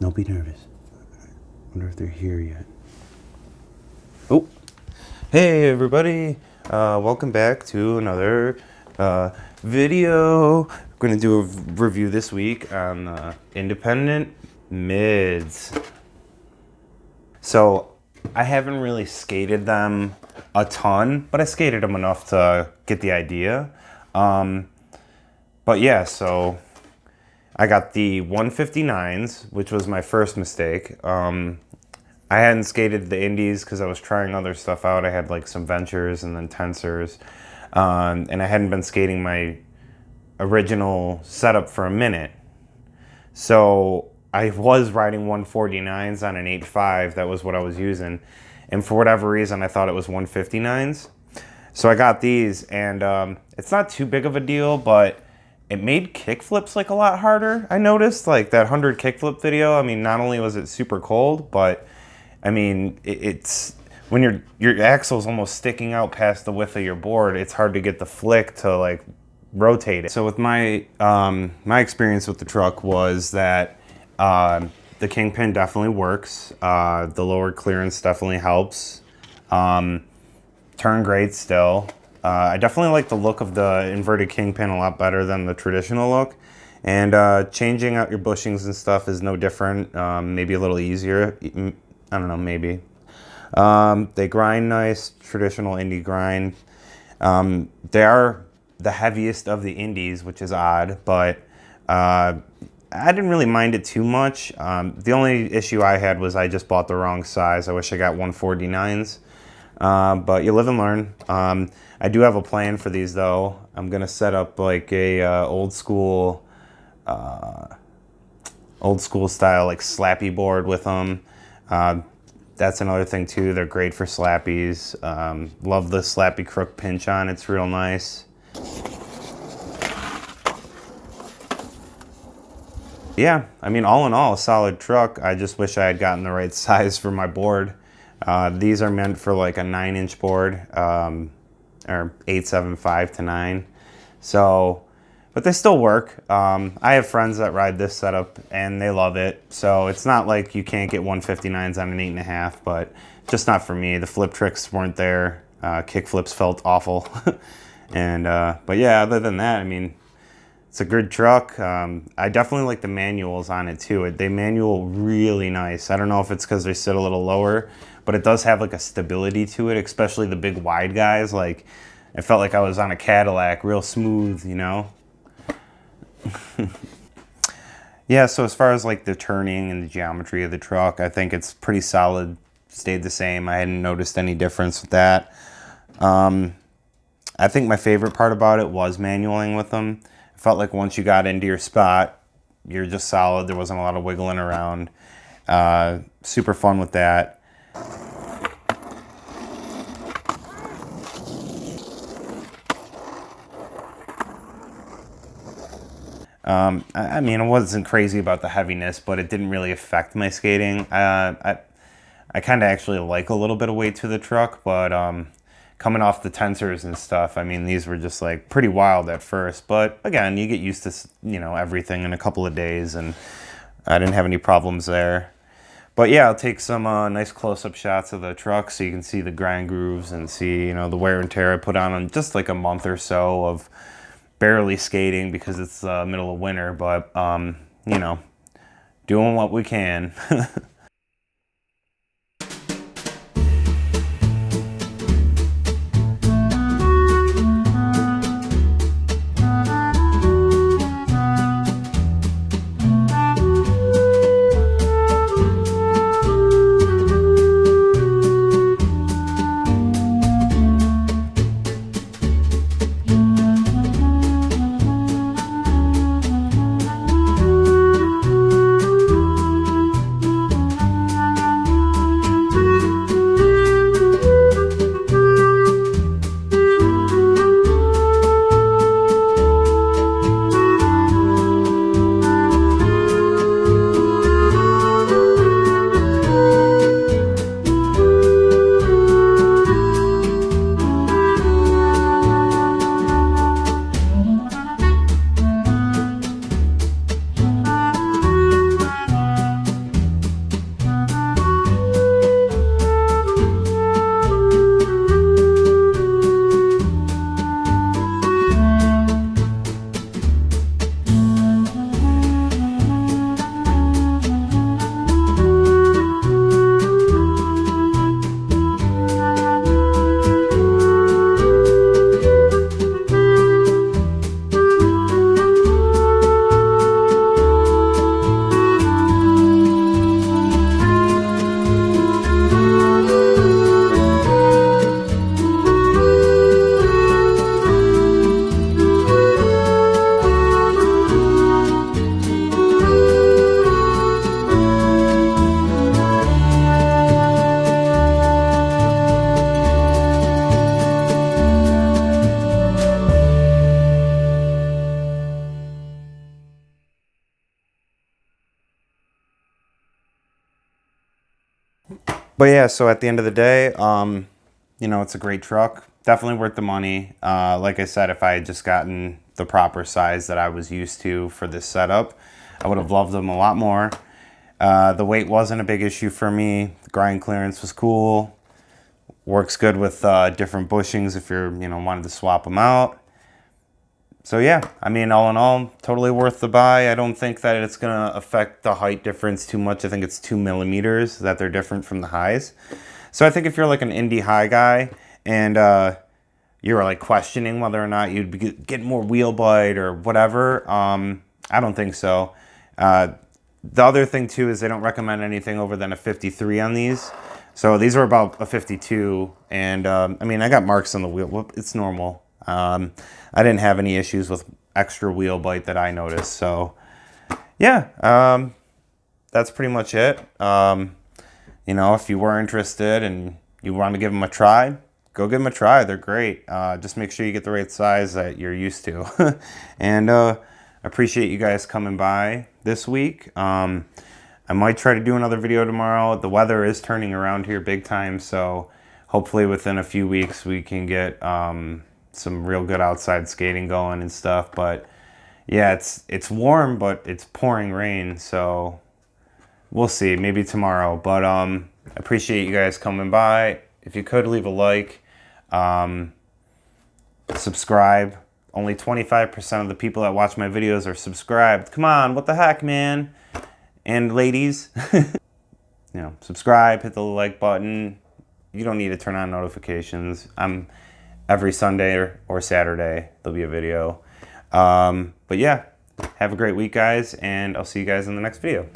Don't be nervous. Wonder if they're here yet. Oh, hey everybody! Welcome back to another video. I'm going to do a review this week on independent mids. So I haven't really skated them a ton, but I skated them enough to get the idea. But yeah, so I got the 159s, which was my first mistake. I hadn't skated the indies because I was trying other stuff out. I had like some ventures and then tensors, and I hadn't been skating my original setup for a minute. So I was riding 149s on an 8.5. That was what I was using. And for whatever reason, I thought it was 159s. So I got these, and it's not too big of a deal, but it made kickflips like a lot harder. I noticed like that 100 kickflip video. I mean, not only was it super cold, but I mean, it's when your axle's almost sticking out past the width of your board, it's hard to get the flick to like rotate it. So with my my experience with the truck was that the kingpin definitely works. The lower clearance definitely helps. Turn great still. I definitely like the look of the inverted kingpin a lot better than the traditional look. And changing out your bushings and stuff is no different. Maybe a little easier. I don't know, maybe. They grind nice, traditional indie grind. They are the heaviest of the indies, which is odd, but I didn't really mind it too much. The only issue I had was I just bought the wrong size. I wish I got 149s. But you live and learn. I do have a plan for these though. I'm gonna set up like a old school style like slappy board with them. That's another thing too. They're great for slappies. Love the slappy crook pinch on. It's real nice. Yeah, I mean, all in all, a solid truck. I just wish I had gotten the right size for my board. These are meant for like a 9-inch board, or 8.75 to 9. So, but they still work. I have friends that ride this setup and they love it. So it's not like you can't get 159s on an 8.5, but just not for me. The flip tricks weren't there. Kick flips felt awful. And, but yeah, other than that, I mean, it's a good truck. I definitely like the manuals on it too. They manual really nice. I don't know if it's because they sit a little lower, but it does have like a stability to it, especially the big wide guys. Like, it felt like I was on a Cadillac, real smooth, you know? Yeah, so as far as like the turning and the geometry of the truck, I think it's pretty solid, stayed the same. I hadn't noticed any difference with that. I think my favorite part about it was manualing with them. It felt like once you got into your spot, you're just solid. There wasn't a lot of wiggling around. Super fun with that. I mean, I wasn't crazy about the heaviness, but it didn't really affect my skating. I kind of actually like a little bit of weight to the truck, but coming off the tensors and stuff, I mean, these were just like pretty wild at first. But again, you get used to, you know, everything in a couple of days, and I didn't have any problems there. But yeah, I'll take some nice close-up shots of the truck so you can see the grind grooves and see, you know, the wear and tear I put on just like a month or so of barely skating because it's middle of winter, but you know, doing what we can. But yeah, so at the end of the day, you know, it's a great truck. Definitely worth the money. Like I said, if I had just gotten the proper size that I was used to for this setup, I would have loved them a lot more. The weight wasn't a big issue for me. The grind clearance was cool. Works good with different bushings if you're, you know, wanted to swap them out. So yeah, I mean, all in all, totally worth the buy. I don't think that it's gonna affect the height difference too much. I think it's 2 millimeters that they're different from the highs. So I think if you're like an indie high guy and you're like questioning whether or not you'd get more wheel bite or whatever, I don't think so. The other thing too is they don't recommend anything over than a 53 on these. So these are about a 52, and I mean, I got marks on the wheel. It's normal. I didn't have any issues with extra wheel bite that I noticed. So yeah, that's pretty much it. You know, if you were interested and you want to give them a try, go give them a try. They're great. Just make sure you get the right size that you're used to. And appreciate you guys coming by this week. I might try to do another video tomorrow. The weather is turning around here big time, so hopefully within a few weeks we can get some real good outside skating going and stuff. But yeah, it's warm, but it's pouring rain, so we'll see. Maybe tomorrow. But appreciate you guys coming by. If you could leave a like, subscribe. Only 25% of the people that watch my videos are subscribed. Come on, what the heck, man? And ladies, you know, subscribe, hit the like button. You don't need to turn on notifications. Every Sunday or Saturday, there'll be a video. But yeah, have a great week, guys, and I'll see you guys in the next video.